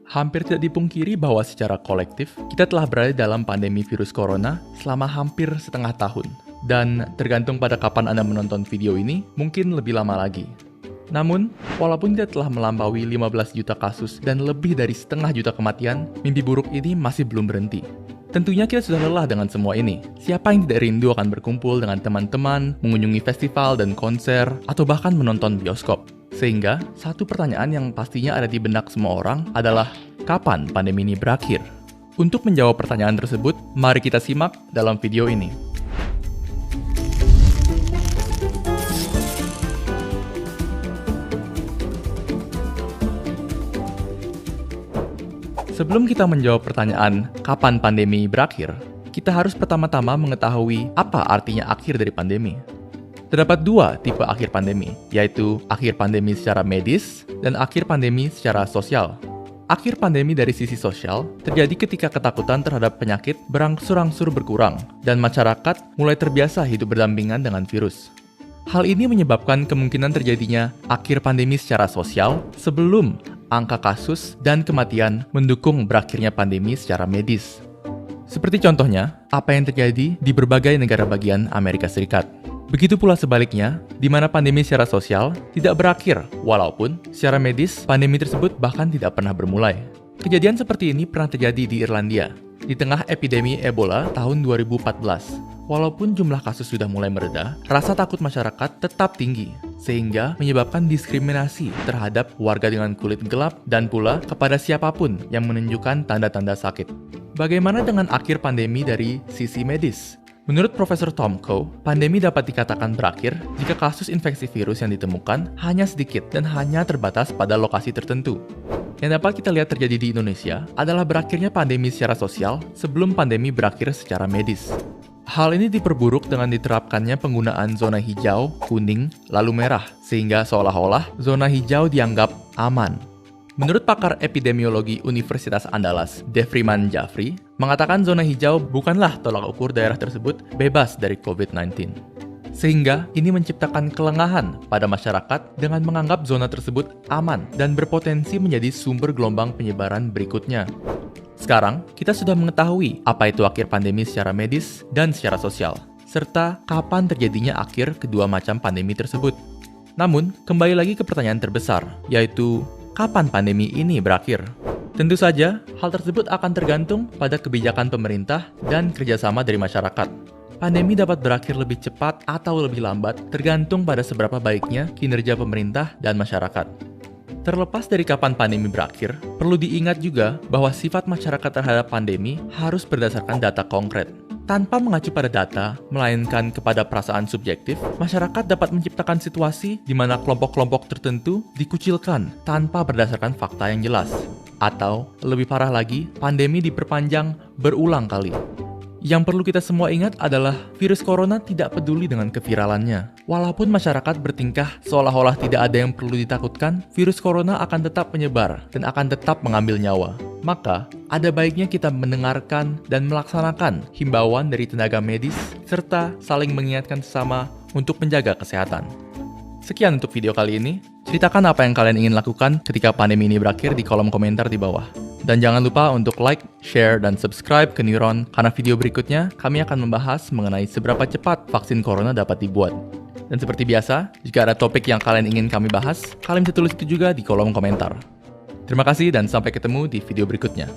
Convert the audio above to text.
Hampir tidak dipungkiri bahwa secara kolektif, kita telah berada dalam pandemi virus corona selama hampir setengah tahun. Dan tergantung pada kapan Anda menonton video ini, mungkin lebih lama lagi. Namun, walaupun kita telah melampaui 15 juta kasus dan lebih dari setengah juta kematian, mimpi buruk ini masih belum berhenti. Tentunya kita sudah lelah dengan semua ini. Siapa yang tidak rindu akan berkumpul dengan teman-teman, mengunjungi festival dan konser, atau bahkan menonton bioskop? Sehingga, satu pertanyaan yang pastinya ada di benak semua orang adalah, kapan pandemi ini berakhir? Untuk menjawab pertanyaan tersebut, mari kita simak dalam video ini. Sebelum kita menjawab pertanyaan, kapan pandemi berakhir, kita harus pertama-tama mengetahui apa artinya akhir dari pandemi. Terdapat dua tipe akhir pandemi, yaitu akhir pandemi secara medis dan akhir pandemi secara sosial. Akhir pandemi dari sisi sosial terjadi ketika ketakutan terhadap penyakit berangsur-angsur berkurang dan masyarakat mulai terbiasa hidup berdampingan dengan virus. Hal ini menyebabkan kemungkinan terjadinya akhir pandemi secara sosial sebelum angka kasus dan kematian mendukung berakhirnya pandemi secara medis. Seperti contohnya, apa yang terjadi di berbagai negara bagian Amerika Serikat. Begitu pula sebaliknya, di mana pandemi secara sosial tidak berakhir, walaupun secara medis pandemi tersebut bahkan tidak pernah bermulai. Kejadian seperti ini pernah terjadi di Irlandia, di tengah epidemi Ebola tahun 2014. Walaupun jumlah kasus sudah mulai mereda, rasa takut masyarakat tetap tinggi, sehingga menyebabkan diskriminasi terhadap warga dengan kulit gelap dan pula kepada siapapun yang menunjukkan tanda-tanda sakit. Bagaimana dengan akhir pandemi dari sisi medis? Menurut Profesor Tom Coe, pandemi dapat dikatakan berakhir jika kasus infeksi virus yang ditemukan hanya sedikit dan hanya terbatas pada lokasi tertentu. Yang dapat kita lihat terjadi di Indonesia adalah berakhirnya pandemi secara sosial sebelum pandemi berakhir secara medis. Hal ini diperburuk dengan diterapkannya penggunaan zona hijau, kuning, lalu merah, sehingga seolah-olah zona hijau dianggap aman. Menurut pakar epidemiologi Universitas Andalas, Devriman Jafri, mengatakan zona hijau bukanlah tolak ukur daerah tersebut bebas dari COVID-19. Sehingga ini menciptakan kelengahan pada masyarakat dengan menganggap zona tersebut aman dan berpotensi menjadi sumber gelombang penyebaran berikutnya. Sekarang, kita sudah mengetahui apa itu akhir pandemi secara medis dan secara sosial, serta kapan terjadinya akhir kedua macam pandemi tersebut. Namun, kembali lagi ke pertanyaan terbesar, yaitu kapan pandemi ini berakhir? Tentu saja, hal tersebut akan tergantung pada kebijakan pemerintah dan kerjasama dari masyarakat. Pandemi dapat berakhir lebih cepat atau lebih lambat, tergantung pada seberapa baiknya kinerja pemerintah dan masyarakat. Terlepas dari kapan pandemi berakhir, perlu diingat juga bahwa sifat masyarakat terhadap pandemi harus berdasarkan data konkret. Tanpa mengacu pada data, melainkan kepada perasaan subjektif, masyarakat dapat menciptakan situasi di mana kelompok-kelompok tertentu dikucilkan tanpa berdasarkan fakta yang jelas. Atau, lebih parah lagi, pandemi diperpanjang berulang kali. Yang perlu kita semua ingat adalah virus corona tidak peduli dengan keviralannya. Walaupun masyarakat bertingkah seolah-olah tidak ada yang perlu ditakutkan, virus corona akan tetap menyebar dan akan tetap mengambil nyawa. Maka, ada baiknya kita mendengarkan dan melaksanakan himbauan dari tenaga medis serta saling mengingatkan sesama untuk menjaga kesehatan. Sekian untuk video kali ini. Ceritakan apa yang kalian ingin lakukan ketika pandemi ini berakhir di kolom komentar di bawah. Dan jangan lupa untuk like, share, dan subscribe ke Neuron, karena video berikutnya kami akan membahas mengenai seberapa cepat vaksin corona dapat dibuat. Dan seperti biasa, jika ada topik yang kalian ingin kami bahas, kalian bisa tulis itu juga di kolom komentar. Terima kasih dan sampai ketemu di video berikutnya.